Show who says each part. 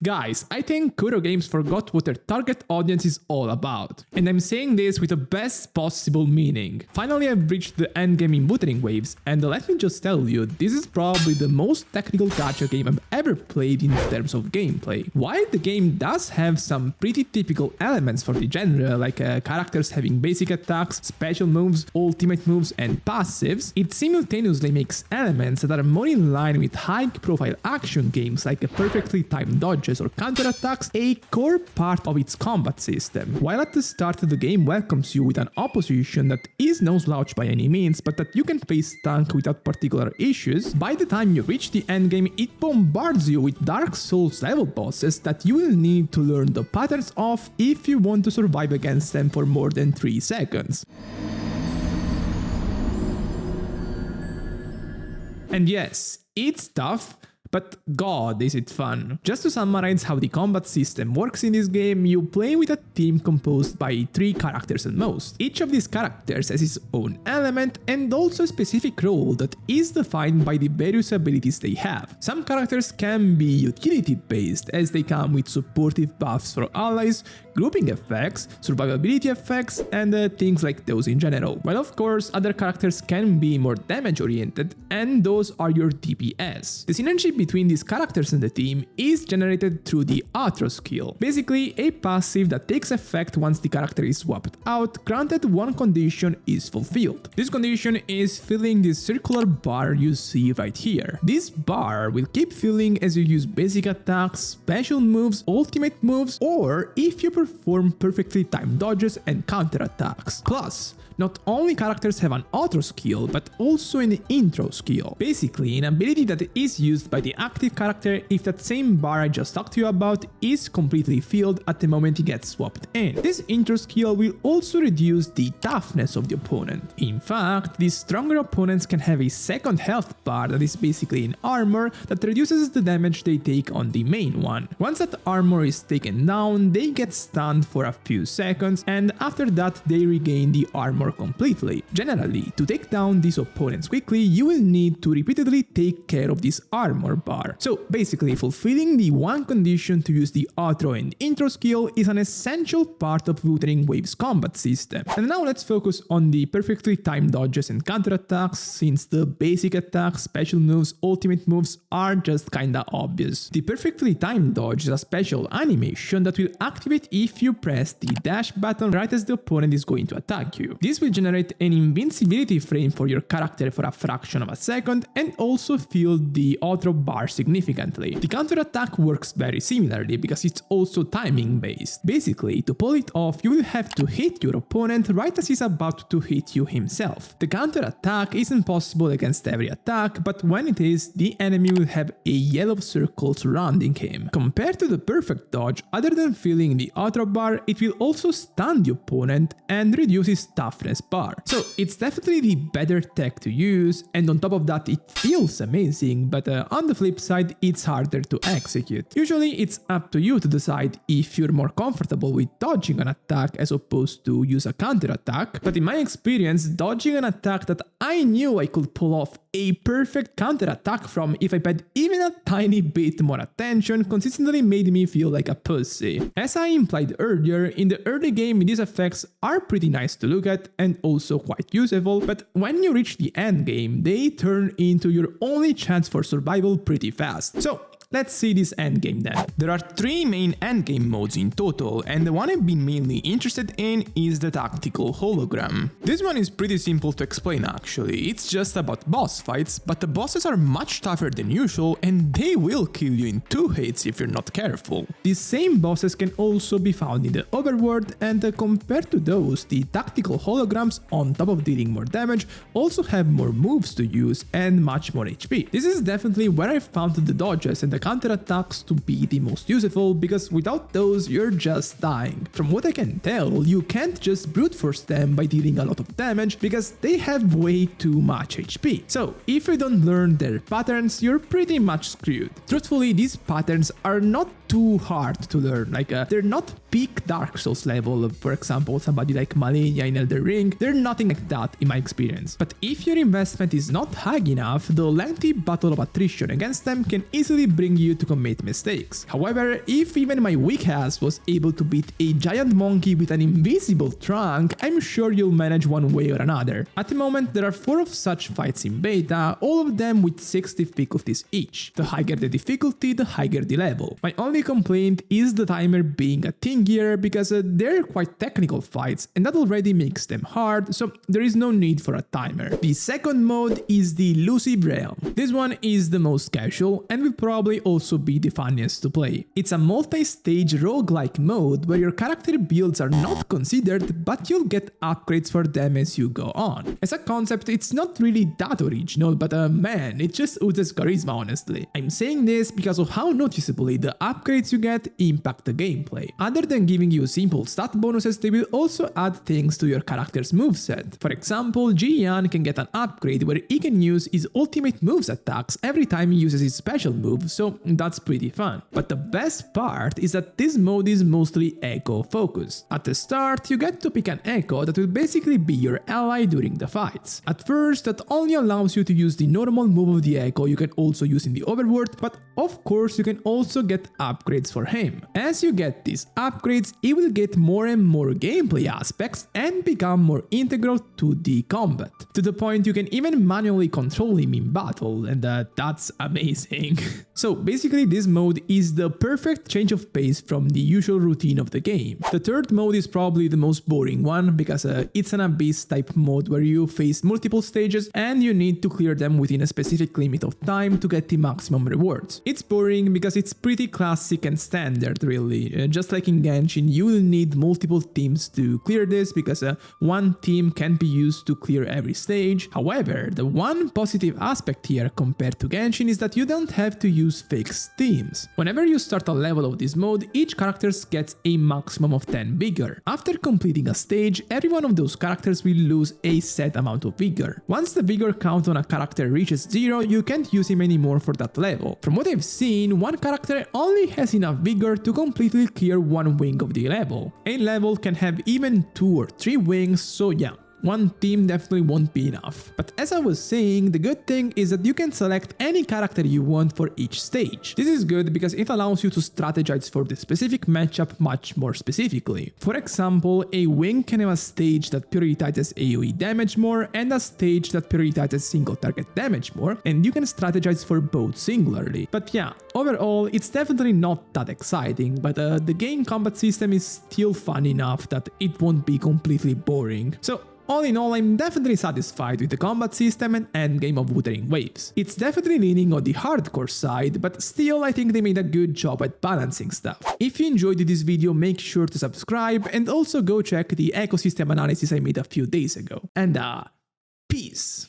Speaker 1: Guys, I think Kuro Games forgot what their target audience is all about. And I'm saying this with the best possible meaning. Finally, I've reached the endgame in Wuthering waves, and let me just tell you, this is probably the most technical gacha game I've ever played in terms of gameplay. While the game does have some pretty typical elements for the genre, like characters having basic attacks, special moves, ultimate moves, and passives, it simultaneously makes elements that are more in line with high-profile action games like a perfectly timed dodge or counterattacks a core part of its combat system. While at the start the game welcomes you with an opposition that is no slouch by any means, but that you can face tank without particular issues, by the time you reach the endgame it bombards you with Dark Souls level bosses that you will need to learn the patterns of if you want to survive against them for more than 3 seconds. And yes, it's tough, but god is it fun. Just to summarize how the combat system works in this game, you play with a team composed by 3 characters at most. Each of these characters has its own element and also a specific role that is defined by the various abilities they have. Some characters can be utility based as they come with supportive buffs for allies, grouping effects, survivability effects, and things like those in general. While of course other characters can be more damage oriented, and those are your DPS. The synergy between these characters and the team is generated through the auto skill, basically a passive that takes effect once the character is swapped out, granted one condition is fulfilled. This condition is filling this circular bar you see right here. This bar will keep filling as you use basic attacks, special moves, ultimate moves, or if you perform perfectly timed dodges and counterattacks. Plus, not only characters have an auto skill, but also an intro skill. Basically, an ability that is used by the active character if that same bar I just talked to you about is completely filled at the moment he gets swapped in. This intro skill will also reduce the toughness of the opponent. In fact, these stronger opponents can have a second health bar that is basically an armor that reduces the damage they take on the main one. Once that armor is taken down, they get stunned for a few seconds, and after that they regain the armor completely. Generally, to take down these opponents quickly, you will need to repeatedly take care of this armor bar. So basically, fulfilling the one condition to use the auto and intro skill is an essential part of Wuthering Wave's combat system. And now let's focus on the perfectly timed dodges and counterattacks, since the basic attacks, special moves, ultimate moves are just kinda obvious. The perfectly timed dodge is a special animation that will activate if you press the dash button right as the opponent is going to attack you. This will generate an invincibility frame for your character for a fraction of a second and also fill the auto bar significantly. The counterattack works very similarly because it's also timing based. Basically, to pull it off, you will have to hit your opponent right as he's about to hit you himself. The counterattack isn't possible against every attack, but when it is, the enemy will have a yellow circle surrounding him. Compared to the perfect dodge, other than filling the auto bar, it will also stun the opponent and reduce his toughness bar. So it's definitely the better tech to use, and on top of that it feels amazing, but on the flip side it's harder to execute. Usually it's up to you to decide if you're more comfortable with dodging an attack as opposed to use a counter attack, but in my experience, dodging an attack that I knew I could pull off a perfect counter attack from if I paid even a tiny bit more attention consistently made me feel like a pussy. As I implied earlier, in the early game these effects are pretty nice to look at and also quite useful, but when you reach the end game, they turn into your only chance for survival pretty fast. So let's see this endgame then. There are 3 main endgame modes in total, and the one I've been mainly interested in is the tactical hologram. This one is pretty simple to explain actually, it's just about boss fights, but the bosses are much tougher than usual and they will kill you in 2 hits if you're not careful. These same bosses can also be found in the overworld, and compared to those, the tactical holograms, on top of dealing more damage, also have more moves to use and much more HP. This is definitely where I found the dodges and the counterattacks to be the most useful, because without those you're just dying. From what I can tell, you can't just brute force them by dealing a lot of damage because they have way too much HP. So if you don't learn their patterns, you're pretty much screwed. Truthfully, these patterns are not too hard to learn. Like, they're not peak Dark Souls level, for example, somebody like Malenia in Elden Ring. They're nothing like that in my experience. But if your investment is not high enough, the lengthy battle of attrition against them can easily bring you to commit mistakes. However, if even my weak ass was able to beat a giant monkey with an invisible trunk, I'm sure you'll manage one way or another. At the moment, there are 4 of such fights in beta, all of them with 6 difficulties each. The higher the difficulty, the higher the level. My only complaint is the timer being a thing here, because they're quite technical fights and that already makes them hard, so there is no need for a timer. The second mode is the Lucid realm. This one is the most casual and will probably also be the funniest to play. It's a multi-stage roguelike mode where your character builds are not considered, but you'll get upgrades for them as you go on. As a concept, it's not really that original, but man, it just oozes charisma, honestly. I'm saying this because of how noticeably the upgrades you get impact the gameplay. Other than giving you simple stat bonuses, they will also add things to your character's moveset. For example, Jiyan can get an upgrade where he can use his ultimate moves attacks every time he uses his special move, so that's pretty fun. But the best part is that this mode is mostly echo focused. At the start, you get to pick an echo that will basically be your ally during the fights. At first, that only allows you to use the normal move of the echo you can also use in the overworld, but of course you can also get upgrades for him. As you get these upgrades, he will get more and more gameplay aspects and become more integral to the combat, to the point you can even manually control him in battle, and that's amazing. So basically this mode is the perfect change of pace from the usual routine of the game. The third mode is probably the most boring one, because it's an abyss type mode where you face multiple stages and you need to clear them within a specific limit of time to get the maximum rewards. It's boring because it's pretty classic and standard, really. Just like in Genshin, you will need multiple teams to clear this, because one team can be used to clear every stage. However, the one positive aspect here compared to Genshin is that you don't have to use fixed teams. Whenever you start a level of this mode, each character gets a maximum of 10 vigor. After completing a stage, every one of those characters will lose a set amount of vigor. Once the vigor count on a character reaches 0, you can't use him anymore for that level. From what I've seen, one character only has enough vigor to completely clear one wing of the level. A level can have even 2 or 3 wings, so yeah. One team definitely won't be enough. But as I was saying, the good thing is that you can select any character you want for each stage. This is good because it allows you to strategize for the specific matchup much more specifically. For example, a wing can have a stage that prioritizes AoE damage more and a stage that prioritizes single target damage more, and you can strategize for both singularly. But yeah, overall, it's definitely not that exciting, but the game combat system is still fun enough that it won't be completely boring. So all in all, I'm definitely satisfied with the combat system and endgame of Wuthering Waves. It's definitely leaning on the hardcore side, but still I think they made a good job at balancing stuff. If you enjoyed this video, make sure to subscribe and also go check the ecosystem analysis I made a few days ago. And peace!